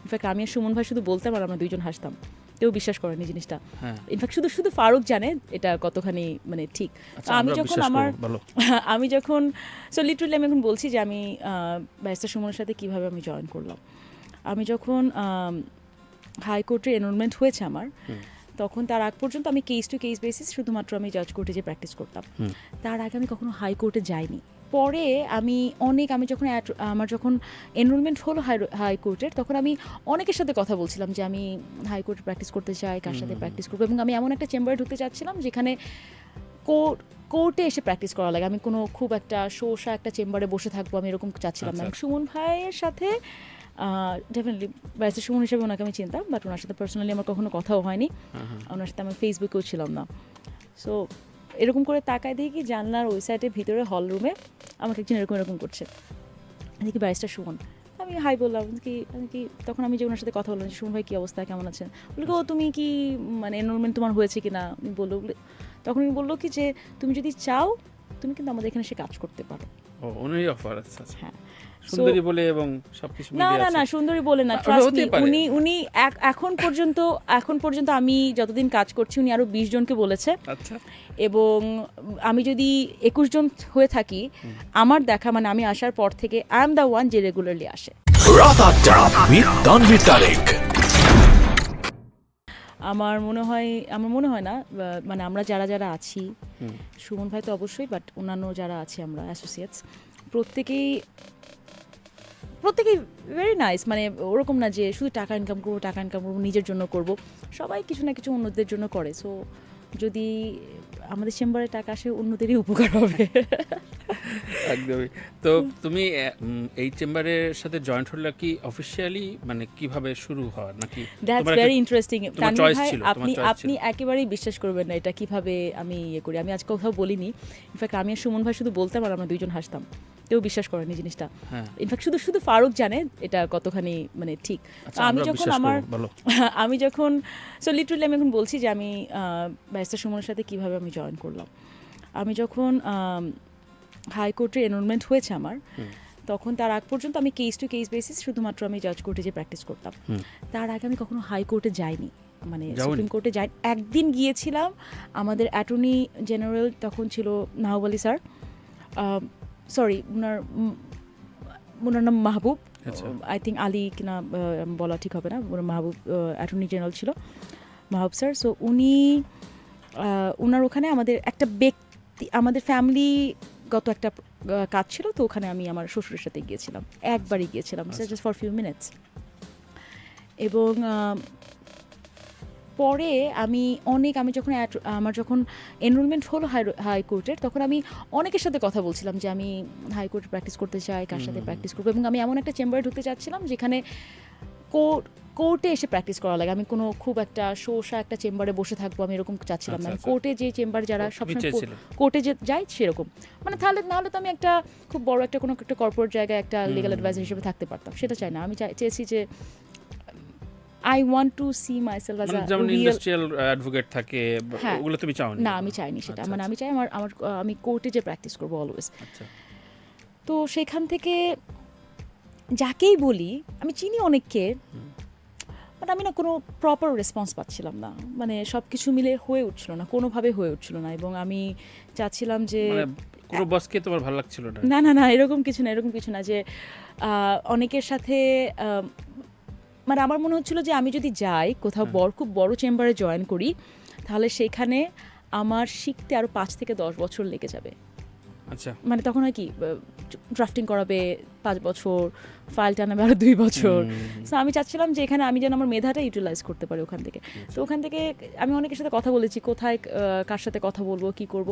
In fact আমি আর সুমন ভাই শুধু বলতাম আর আমরা দুইজন হাসতাম, কেউ বিশ্বাস করেনি জিনিসটা। ইনফ্যাক্ট শুধু ফারুক জানে এটা কতখানি মানে ঠিক। আমি যখন সো লিটারালি আমি এখন বলছি যে আমি ব্যারিস্টার সুমনের সাথে কিভাবে আমি জয়েন করলাম। আমি যখন হাইকোর্টে এনরোলমেন্ট হয়েছে আমার, তখন তার আগ পর্যন্ত আমি কেস টু কেস বেসিস শুধুমাত্র আমি জাজ কোর্টে যে প্র্যাকটিস করতাম। তার আগে আমি কখনো হাইকোর্টে যাইনি। পরে আমি যখন আমার যখন এনরোলমেন্ট হলো হাইকোর্টের, তখন আমি অনেকের সাথে কথা বলছিলাম যে আমি হাইকোর্টে প্র্যাকটিস করতে চাই, কার সাথে প্র্যাকটিস করবো, এবং আমি এমন একটা চেম্বারে ঢুকতে চাচ্ছিলাম যেখানে কোর্টে এসে প্র্যাকটিস করা লাগে। আমি কোনো খুব একটা শোষা একটা চেম্বারে বসে থাকবো আমি এরকম চাচ্ছিলাম না। সুমন ভাইয়ের সাথে ডেফিনেটলি ব্যারিস্টার সুমন হিসেবে ওনাকে আমি চিনতাম, বাট ওনার সাথে পার্সোনালি আমার কখনো কথাও হয়নি, ওনার সাথে আমার ফেসবুকেও ছিলাম না। সো এরকম করে তাকায় দিয়ে কি জানলার ওই সাইডের ভিতরে হল রুমে আমাকে একজন এরকম করছে, দেখি ব্যারিস্টার সুমন। আমি হাই বললাম কি তখন আমি যে ওনার সাথে কথা বললাম, সুমন ভাই কী অবস্থা, কেমন আছেন, বলি ও তুমি কি মানে এনরোলমেন্ট তোমার হয়েছে কি না বললো। তখন আমি বললো কি যে তুমি যদি চাও তুমি কিন্তু আমাদের এখানে এসে কাজ করতে পারো। হ্যাঁ, সুন্দরী বলে এবং সবকিছু না সুন্দরী বলে না, ট্রাস্ট মি, উনি এখন পর্যন্ত আমি যতদিন কাজ করছি উনি আরো 20 জনকে বলেছে। এবং আমি যদি 21 জন হয়ে থাকি, আমার দেখা মানে আমি আসার পর থেকে আই এম দ্য ওয়ান যে রেগুলারলি আসে। আমার মনে হয় না, মানে আমরা যারা আছি, সুমন ভাই তো অবশ্যই, বাট অন্যান্য যারা আছি আমরা অ্যাসোসিয়েটস প্রত্যেকেই ভেরি নাইস। মানে ওরকম না যে শুধু টাকা ইনকাম করবো নিজের জন্য করব, সবাই কিছু না কিছু অন্যদের জন্য করে। সো যদি আমাদের চেম্বারে টাকা আসে অন্যদেরই উপকার হবে। একদমই। তো তুমি এই চেম্বারের সাথে জয়েন্ট হলে কি অফিশিয়ালি মানে কিভাবে শুরু হয় নাকি? That's very interesting. তানভীর ভাই, আপনি একেবারেই বিশ্বাস করবেন না এটা কিভাবে আমি করি। আমি আজকে কোথাও বলিনি, ইনফ্যাক্ট আমি আর সুমন ভাই শুধু বলতাম আর আমরা দুইজন হাসতাম, কেউ বিশ্বাস করেনি জিনিসটা। ইনফ্যাক্ট শুধু ফারুক জানে এটা কতখানি মানে ঠিক। আমি যখন সো লিটারালি আমি এখন বলছি যে আমি ব্যারিস্টার সুমনের সাথে কিভাবে আমি জয়েন করলাম। আমি যখন হাইকোর্টে এনরোলমেন্ট হয়েছে আমার, তখন তার আগ পর্যন্ত আমি কেস টু কেস বেসিস শুধুমাত্র আমি জাজ কোর্টে যে প্র্যাকটিস করতাম। তার আগে আমি কখনো হাইকোর্টে যাইনি, মানে সুপ্রিম কোর্টে যাই। একদিন গিয়েছিলাম, আমাদের অ্যাটর্নি জেনারেল তখন ছিল মাহবুব আলী স্যার, সরি ওনার নাম মাহবুব, আই থিঙ্ক আলী কিনা বলা ঠিক হবে না, মাহবুব অ্যাটর্নি জেনারেল ছিল মাহবুব স্যার। সো ওনার ওখানে আমাদের একটা ব্যক্তি, আমাদের ফ্যামিলিগত একটা কাজ ছিল, তো ওখানে আমি আমার শ্বশুরের সাথে গিয়েছিলাম, একবারই গিয়েছিলাম, জাস্ট ফর ফিউ মিনিটস। এবং পরে আমি যখন আমার যখন এনরোলমেন্ট হলো হাইকোর্টের, তখন আমি অনেকের সাথে কথা বলছিলাম যে আমি হাইকোর্টে প্র্যাকটিস করতে চাই, কার সাথে প্র্যাকটিস করবো, এবং আমি এমন একটা চেম্বারে ঢুকতে চাচ্ছিলাম যেখানে কোর্টে এসে প্র্যাকটিস করা লাগে। আমি কোনো খুব একটা শোষা একটা চেম্বারে বসে থাকবো আমি এরকম চাচ্ছিলাম না। আমি কোর্টে যে চেম্বার যারা সবসময় কোর্টে যাই সেরকম, মানে নাহলে তো আমি একটা খুব বড় একটা কোনো একটা কর্পোরেট জায়গায় একটা লিগ্যাল অ্যাডভাইজার হিসেবে থাকতে পারতাম, সেটা চাই না। আমি চেয়েছি যে I want to see myself as a যেমন ইন্ডাস্ট্রিয়াল অ্যাডভোকেট থাকে, ওগুলো তুমি চাও না? আমি চাইনি সেটা, মানে আমি চাই আমি কোর্টে যে প্র্যাকটিস করবো অলওয়েজ। তো সেখান থেকে যাকেই বলি, আমি চিনি অনেককে, বাট আমি না কোনো প্রপার রেসপন্স পাচ্ছিলাম না, মানে সব কিছু মিলে হয়ে উঠছিল না, কোনোভাবে হয়ে উঠছিল না। এবং আমি চাচ্ছিলাম যে কোনো বসকে তোমার ভালো লাগছিল না? না এরকম কিছু না যে অনেকের সাথে মানে আমার মনে হচ্ছিল যে আমি যদি যাই কোথাও খুব বড় চেম্বারে জয়েন করি, তাহলে সেখানে আমার শিখতে আরও 5 থেকে 10 বছর লেগে যাবে। মানে তখন হয় কি, ড্রাফটিং করাবে 5 বছর, ফাইল টানাবে আরও 2 বছর। সো আমি চাচ্ছিলাম যে এখানে আমি যেন আমার মেধাটা ইউটিলাইজ করতে পারি ওখান থেকে। তো ওখান থেকে আমি অনেকের সাথে কথা বলেছি, কোথায় কার সাথে কথা বলবো, কি করব।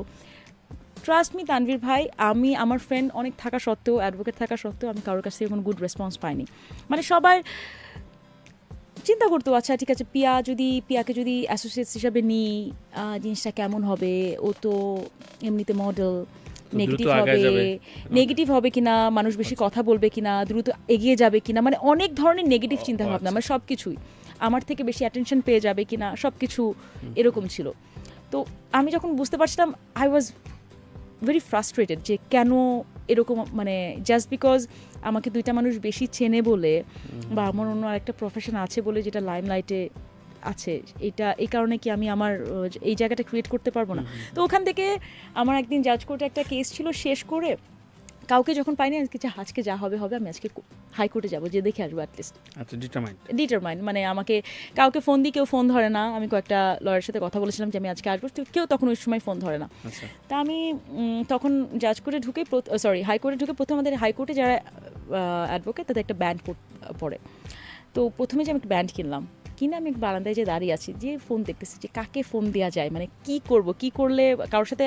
ট্রাস্ট মি তানভীর ভাই, আমি আমার ফ্রেন্ড অনেক থাকা সত্ত্বেও, অ্যাডভোকেট থাকা সত্ত্বেও আমি কারোর কাছ থেকে কোনো গুড রেসপন্স পাইনি। মানে সবাই চিন্তা করতো, আচ্ছা ঠিক আছে পিয়াকে যদি অ্যাসোসিয়েটস হিসাবে নিই জিনিসটা কেমন হবে, ও তো এমনিতে মডেল, নেগেটিভ হবে কিনা, মানুষ বেশি কথা বলবে কিনা, দ্রুত এগিয়ে যাবে কিনা, মানে অনেক ধরনের নেগেটিভ চিন্তা ভাবনা, মানে সব কিছুই আমার থেকে বেশি অ্যাটেনশন পেয়ে যাবে কিনা, সব কিছু এরকম ছিল। তো আমি যখন বুঝতে পারছিলাম, আই ওয়াজ ভেরি ফ্রাস্ট্রেটেড যে কেন এরকম মানে জাস্ট বিকজ আমাকে দুইটা মানুষ বেশি চেনে বলে বা আমার অন্য আরেকটা প্রফেশন আছে বলে যেটা লাইমলাইটে আছে, এটা এই কারণে কি আমি আমার এই জায়গাটা ক্রিয়েট করতে পারবো না? তো ওখান থেকে আমার একদিন জাজ কোর্টে একটা কেস ছিল, শেষ করে কাউকে যখন পাইনি আজকে যা হবে হবে, আমি আজকে হাইকোর্টে যাবো, যে দেখে আসবো অ্যাটলিস্ট। আচ্ছা, ডিটারমাইন্ড মানে আমাকে কাউকে ফোন দিই, কেউ ফোন ধরে না। আমি কয়েকটা লয়ারের সাথে কথা বলেছিলাম যে আমি আজকে আসবো, কেউ তখন ওই সময় ফোন ধরে না। তা আমি তখন জাজ কোর্টে ঢুকে হাইকোর্টে ঢুকে প্রথমে আমাদের হাইকোর্টে যারা অ্যাডভোকেট তাদের একটা ব্যান্ড পড়ে। তো প্রথমে যে আমি একটা ব্যান্ড কিনলাম, কিনে আমি বারান্দায় যে দাঁড়িয়ে আছি, যে ফোন দেখতেছি যে কাকে ফোন দেওয়া যায়, মানে কি করব, কি করলে কারোর সাথে,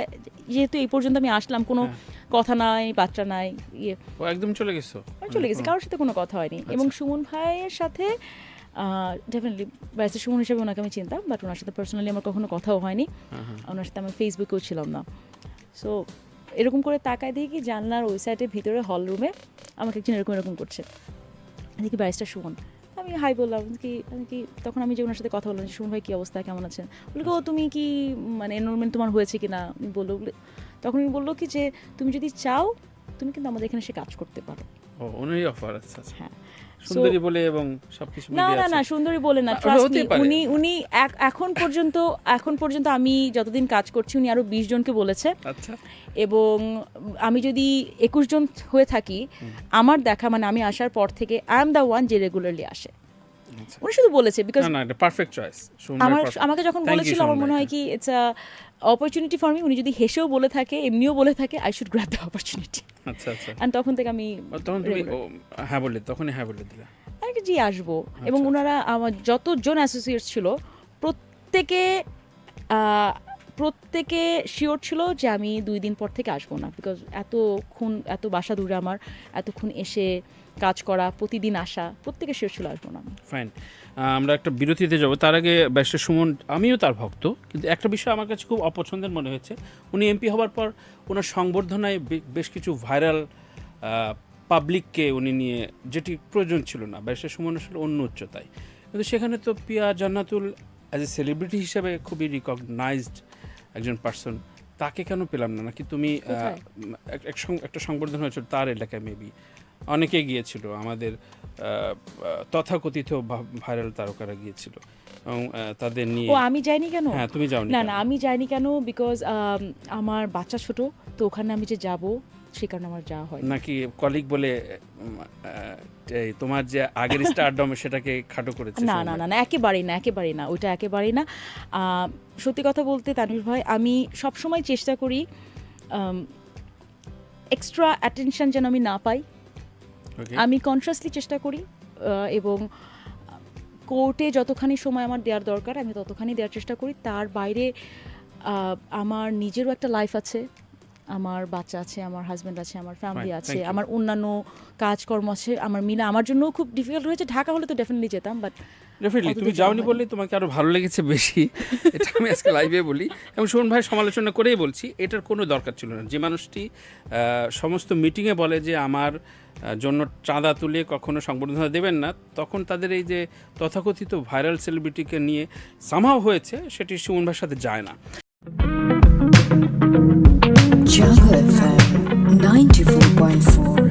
যেহেতু এই পর্যন্ত আমি আসলাম, কোনো কথা নাই, বাচ্চা নাই, একদম চলে গেছে, কারোর সাথে কোনো কথা হয়নি। এবং সুমন ভাইয়ের সাথে ডেফিনেটলি ব্যারিস্টার সুমন হিসেবে ওনাকে আমি চিনতাম, বাট ওনার সাথে পার্সোনালি আমার কখনো কথাও হয়নি, ওনার সাথে আমার ফেসবুকেও ছিলাম না। সো এরকম করে তাকায় দেখি কি জানলার ওই সাইডের ভিতরে হল রুমে আমাকে একজন এরকম করছে, দেখি ব্যারিস্টার সুমন। আমি হাই বললাম কি তখন আমি যে ওনার সাথে কথা বললাম, সুমন ভাই কী অবস্থা, কেমন আছেন? বলি ও তুমি কি মানে এনরোলমেন্ট তোমার হয়েছে কি না? আমি বললো, তখন আমি বললো কি যে তুমি যদি চাও তুমি কিন্তু আমাদের এখানে এসে কাজ করতে পারো। উনি অফার আছে। হ্যাঁ, সুন্দরী বলে এবং সবকিছু না না না সুন্দরী বলে না, ট্রাস্ট মি, উনি এখন পর্যন্ত আমি যতদিন কাজ করছি উনি আরো 20 জনকে বলেছে। আচ্ছা। এবং আমি যদি 21 জন হয়ে থাকি, আমার দেখা মানে আমি আসার পর থেকে আই এম দ্য ওয়ান যে রেগুলারলি আসে। উনি শুধু বলেছে বিকজ না এটা পারফেক্ট চয়েস। আমাকে যখন বলেছিল আমার মনে হয় কি it's a opportunity for me. উনি যদি হেসেও বলে থাকে, এমনিও বলে থাকে, I should grab the opportunity. আচ্ছা আচ্ছা। এন্ড তখন থেকে আমি তুমি হ্যাঁ বলে দিলা আমি জি আসবো। এবং ওনারা আমার যতজন অ্যাসোসিয়েটস ছিল প্রত্যেকে শিওর ছিল যে আমি 2 দিন পর থেকে আসবো না, বিকজ এত বাসা দূরে আমার, এতক্ষণ এসে কাজ করা, প্রতিদিন আসা, প্রত্যেকে শিওর ছিল আসবো না। ফাইন, আমরা একটা বিরতিতে যাব। তার আগে ব্যারিস্টার সুমন, আমিও তার ভক্ত, কিন্তু একটা বিষয় আমার কাছে খুব অপছন্দের মনে হয়েছে, উনি এমপি হওয়ার পর ওনার সংবর্ধনায় বেশ কিছু ভাইরাল পাবলিককে উনি নিয়ে, যেটি প্রয়োজন ছিল না। ব্যারিস্টার সুমন আসলে অন্য উচ্চতায়, কিন্তু সেখানে তো পিয়া জান্নাতুল অ্যাজ এ সেলিব্রিটি হিসেবে খুবই রিকগনাইজড একজন পার্সন, তাকে কেন পেলাম না? নাকি তুমি একটা সংবর্ধনা হয়েছিল তার এলাকায়, মেবি অনেকে গিয়েছিল, আমাদের তথাকথিত ভাইরাল তারকারা গিয়েছিল এবং তাদের নিয়ে। আমি যাইনি কেন? হ্যাঁ, তুমি যাওনি? না আমি যাইনি কেন, বিকজ আমার বাচ্চা ছোট, তো ওখানে আমি যে যাব সে কারণে আমার যাওয়া হয়। নাকি কলিগ বলে তোমার যে আগের স্টারডম সেটাকে খাটো করেছে? না না না একেবারেই না, ওইটা একেবারেই না। সত্যি কথা বলতে তানভীর ভাই, আমি সবসময় চেষ্টা করি এক্সট্রা অ্যাটেনশন যেন আমি না পাই। আমি কনসিয়াসলি চেষ্টা করি, এবং কোর্টে যতখানি সময় আমার দেওয়ার দরকার আমি ততখানি দেওয়ার চেষ্টা করি। তার বাইরে আমার নিজেরও একটা লাইফ আছে, আমার বাচ্চা আছে, আমার হাজব্যান্ড আছে, আমার ফ্যামিলি আছে, আমার অন্যান্য কাজকর্ম আছে, আমার জন্য খুব ডিফিকাল্ট হয়েছে। ঢাকা হলে তো ডেফিনেটলি যেতাম, বাট ডেফিনেটলি তুমি যাওনি বললে তোমাকে আরো ভালো লেগেছে বেশি, এটা আমি আজকে লাইভে বলি। এবং সুমন ভাই সমালোচনা করেই বলছি, এটার কোনো দরকার ছিল না। যে মানুষটি সমস্ত মিটিংয়ে বলে যে আমার জন্য চাঁদা তুলে কখনো সংবর্ধনা দেবেন না, তখন তাদের এই যে তথাকথিত ভাইরাল সেলিব্রিটিকে নিয়ে সামহাও হয়েছে, সেটি সুমন ভাইয়ের সাথে যায় না। Jungle FM 94.4